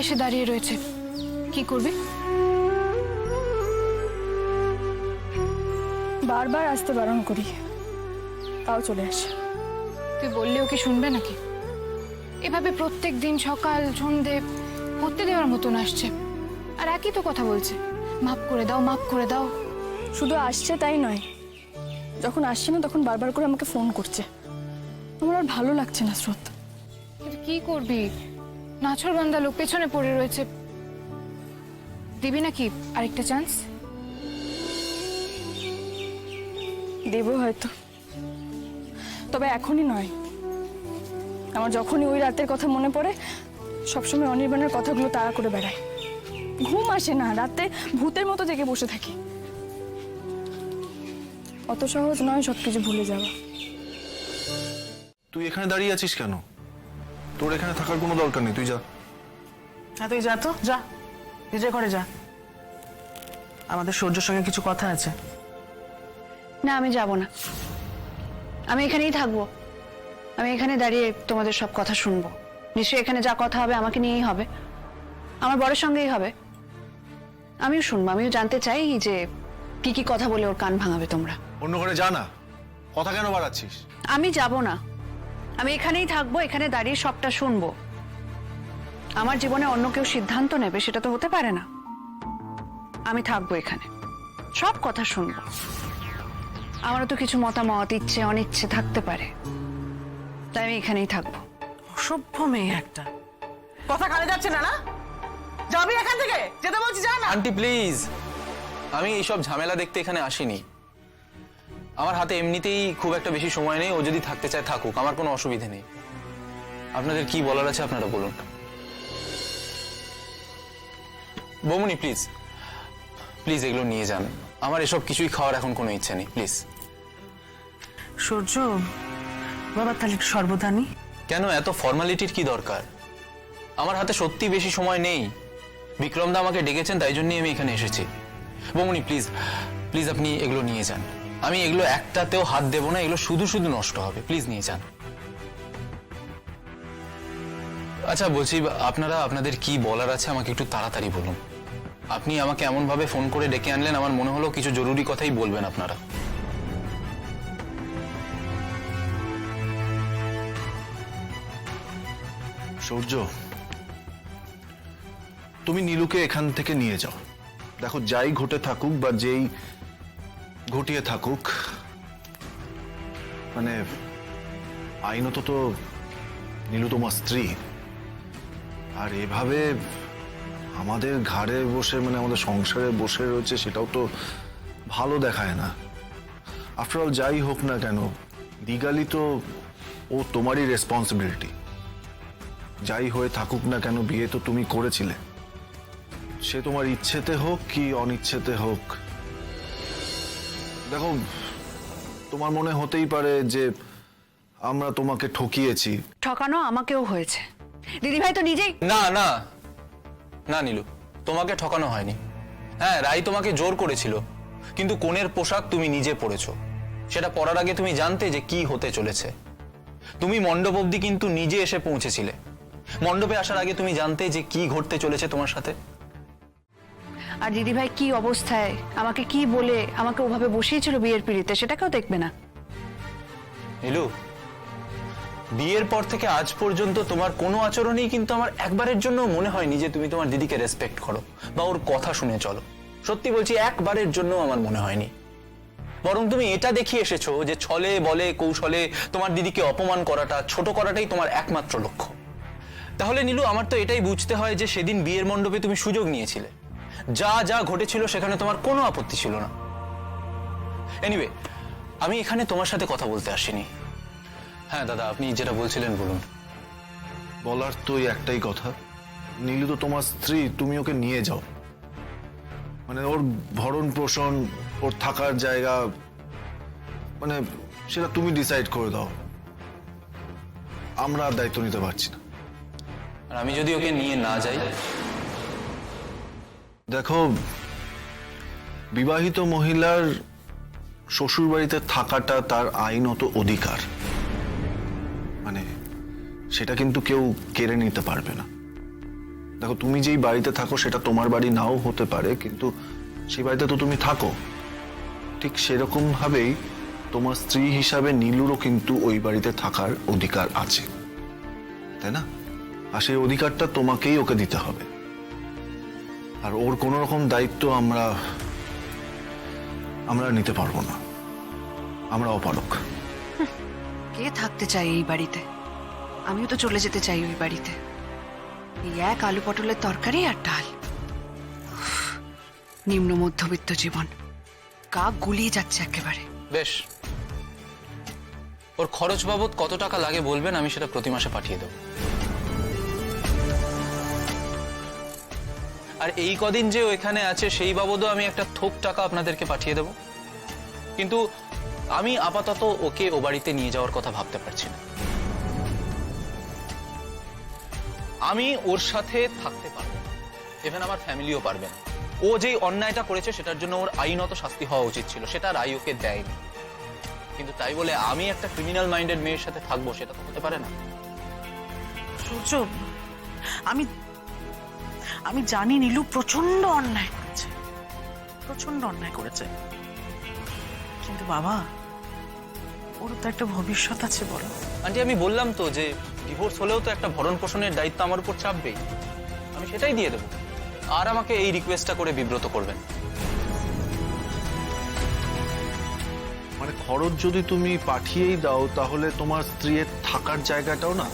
এসে দাঁড়িয়ে রয়েছে, কি করবি? বারবার আসতে বারণ করি, তাও চলে আসে। তুই বললেও কি শুনবে নাকি? এভাবে প্রত্যেক দিন সকাল সন্ধে পড়তে দেওয়ার মতন আসছে, আর একই তো কথা বলছে, মাফ করে দাও, মাফ করে দাও। শুধু আসছে তাই নয়, যখন আসছে না তখন বারবার করে আমাকে ফোন করছে। আমার আর ভালো লাগছে না স্রোত। কিন্তু কি করবি, নাছর বান্দা লোক পেছনে পড়ে রয়েছে। দিবি নাকি আরেকটা চান্স? দেবো হয়তো, তবে এখনই নয়। আমার যখনই ওই রাতের কথা মনে পড়ে, সবসময় অনির্বাণের কথাগুলো তাড়া করে বেড়ায়। ঘুম আসে না, রাতে ভূতের মতো জেগে বসে থাকি। অত সহজ নয় সবকিছু ভুলে যাওয়া। তুই এখানে দাঁড়িয়ে আছিস কেন? তোর এখানে থাকার কোনো দরকার নেই, তুই যা। হ্যাঁ তুই যা, তো যা, নিজের ঘরে যা। আমাদের সূর্যর সঙ্গে কিছু কথা আছে। না, আমি যাব না, আমি এখানেই থাকবো। আমি এখানে দাঁড়িয়ে তোমাদের সব কথা শুনবো। নিশ্চয়ই এখানে যা কথা হবে আমাকে নিয়েই হবে, আমার বড়ের সঙ্গেই হবে। আমিও শুনবো, আমিও জানতে চাই যে কি কি কথা বলে ওর কান ভাঙাবে তোমরা। অন্য ঘরে যা না, কথা কেন বাড়াচ্ছিস? আমি যাব না, আমি এখানেই থাকবো, এখানে দাঁড়িয়ে সবটা শুনবো। আমার জীবনে অন্য কেউ সিদ্ধান্ত নেবে সেটা তো হতে পারে না। আমি থাকবো এখানে, সব কথা শুনবো। আমারও তো কিছু মতামত, ইচ্ছে অনিচ্ছে থাকতে পারে, তাই আমি এখানেই থাকবো। অসভ্য মেয়ে একটা, কথা কানে যাচ্ছে না, না যাবি এখান থেকে, যেতে বলছি যা না। আন্টি প্লিজ, আমি এইসব ঝামেলা দেখতে এখানে আসিনি। আমার হাতে এমনিতেই খুব একটা বেশি সময় নেই, ও যদি থাকতে চায় থাকুক, আমার কোনো অসুবিধা নেই। আপনাদের কি বলার আছে আপনারা বলুন। বৌমনি প্লিজ, প্লিজ এগুলো নিয়ে যান। আমার এসব কিছুই খাওয়ার এখন কোনো ইচ্ছে নেই, প্লিজ। সূর্য বাবা, তাহলে একটু সর্বদানি। কেন এত ফর্মালিটির কি দরকার? আমার হাতে সত্যি বেশি সময় নেই। বিক্রমদা আমাকে ডেকেছেন, তাই জন্যই আমি এখানে এসেছি। বৌমনি প্লিজ, প্লিজ আপনি এগুলো নিয়ে যান। আমি এগুলো একটাতেও হাত দেবো না, এগুলো শুধু শুধু নষ্ট হবে। প্লিজ নিয়ে যান। আচ্ছা বলছি, আপনারা আপনাদের কি বলার আছে আমাকে একটু তাড়াতাড়ি বলুন। আপনি আমাকে এমন ভাবে ফোন করে ডেকে আনলেন, আমার মনে হলো কিছু জরুরি কথাই বলবেন আপনারা। সূর্য, তুমি নীলুকে এখান থেকে নিয়ে যাও। দেখো, যাই ঘটে থাকুক বা যেই ঘটিয়ে থাকুক, মানে আইনত তো নীলু তোমার স্ত্রী। আর এভাবে আমাদের ঘাড়ে বসে, মানে আমাদের সংসারে বসে রয়েছে, সেটাও তো ভালো দেখায় না। আফটার অল যাই হোক না কেন, লিগালি তো ও তোমারই রেসপন্সিবিলিটি। যাই হয়ে থাকুক না কেন, বিয়ে তো তুমি করেছিলে, সে তোমার ইচ্ছেতে হোক কি অনিচ্ছেতে হোক। দেখো, তোমার মনে হতেই পারে যে আমরা তোমাকে ঠকিয়েছি। ঠকানো আমাকেও হয়েছে, দিদিভাই তো নিজেই। না না না নীলু, তোমাকে ঠকানো হয়নি। হ্যাঁ, রাই তোমাকে জোর করেছিল, কিন্তু কনের পোশাক তুমি নিজে পরেছো। সেটা পরার আগে তুমি জানতে যে কি হতে চলেছে। তুমি মণ্ডপ অবধি কিন্তু নিজে এসে পৌঁছেছিলে। মণ্ডপে আসার আগে তুমি জানতে যে কি ঘটতে চলেছে তোমার সাথে। আর দিদিভাই কি অবস্থায়, আমাকে কি বলে আমাকে ওভাবে বসিয়েছিল বিয়ের পিড়িতে, সেটা কেউ দেখবে না। নীলু, বিয়ের পর থেকে আজ পর্যন্ত তোমার কোনো আচরণেই কিন্তু আমার একবারের জন্য মনে হয়নি যে তুমি তোমার দিদিকে রেসপেক্ট করো বা ওর কথা শুনে চলো। সত্যি বলছি, একবারের জন্য আমার মনে হয়নি। বরং তুমি এটা দেখিয়ে এসেছো যে ছলে বলে কৌশলে তোমার দিদিকে অপমান করাটা, ছোট করাটাই তোমার একমাত্র লক্ষ্য। তাহলে নীলু, আমার তো এটাই বুঝতে হয় যে সেদিন বিয়ের মণ্ডপে তুমি সুযোগ নিয়েছিলে। যা যা ঘটেছিল সেখানে তোমার কোনো আপত্তি ছিল না। এনিওয়ে, আমি এখানে তোমার সাথে কথা বলতে আসিনি। হ্যাঁ দাদা, আপনি যেটা বলছিলেন বলুন। বলার তো একটাই কথা, নীলু তো তোমার স্ত্রী, তুমি ওকে নিয়ে যাও। মানে ওর ভরণ পোষণ, ওর থাকার জায়গা, মানে সেটা তুমি ডিসাইড করে দাও। আমরা আর দায়িত্ব নিতে পারছি না। আর আমি যদি ওকে নিয়ে না যাই? দেখো, বিবাহিত মহিলার শ্বশুর বাড়িতে থাকাটা তার আইনত অধিকার, মানে সেটা কিন্তু কেউ কেড়ে নিতে পারবে না। দেখো, তুমি যেই বাড়িতে থাকো সেটা তোমার বাড়ি নাও হতে পারে, কিন্তু সেই বাড়িতে তো তুমি থাকো। ঠিক সেরকম ভাবেই তোমার স্ত্রী হিসাবে নীলুরও কিন্তু ওই বাড়িতে থাকার অধিকার আছে, তাই না? আর সেই অধিকারটা তোমাকেই ওকে দিতে হবে। আর ওর কোনো রকম দায়িত্ব আমরা নিতে পারবো না, আমরা অপারক। কে থাকতে চাই এই বাড়িতে? আমিও তো চলে যেতে চাই ওই বাড়িতে। এই এক আলু পটলের তরকারি আর ডাল, উফ, নিম্ন মধ্যবিত্ত জীবন, গা গুলিয়ে যাচ্ছে একেবারে। বেশ, ওর খরচ বাবদ কত টাকা লাগে বলবেন, আমি সেটা প্রতি মাসে পাঠিয়ে দেবো। আর এই কদিন যে ও এখানে আছে সেই বাবদও আমি একটা থোক টাকা আপনাদেরকে পাঠিয়ে দেব। কিন্তু আমি আপাতত ওকে ও বাড়িতে নিয়ে যাওয়ার কথা ভাবতে পারছি না। আমি ওর সাথে থাকতে পারবো না, ইভেন আমার ফ্যামিলিও পারবে না। ও যেই অন্যায়টা করেছে সেটার জন্য ওর আইনত শাস্তি হওয়া উচিত ছিল, সেটা রায় ওকে দেয়নি। কিন্তু তাই বলে আমি একটা ক্রিমিনাল মাইন্ডেড মেয়ের সাথে থাকবো, সেটা তো হতে পারে না। সূর্য, আমি জানি নীলু প্রচন্ড অন্যায় করেছে, প্রচন্ড অন্যায় করেছে, কিন্তু বাবা, ওর তো একটা ভবিষ্যৎ আছে। বলো আন্টি, আমি বললাম তো যে ডিভোর্স হলেও তো একটা ভরণ পোষণের দায়িত্ব আমার উপর চাপবেই, আমি সেটাই দিয়ে দেবো। আর আমাকে এই রিকোয়েস্টটা করে বিব্রত করবেন। মানে খরচ যদি তুমি পাঠিয়েই দাও, তাহলে তোমার স্ত্রীর থাকার জায়গাটাও না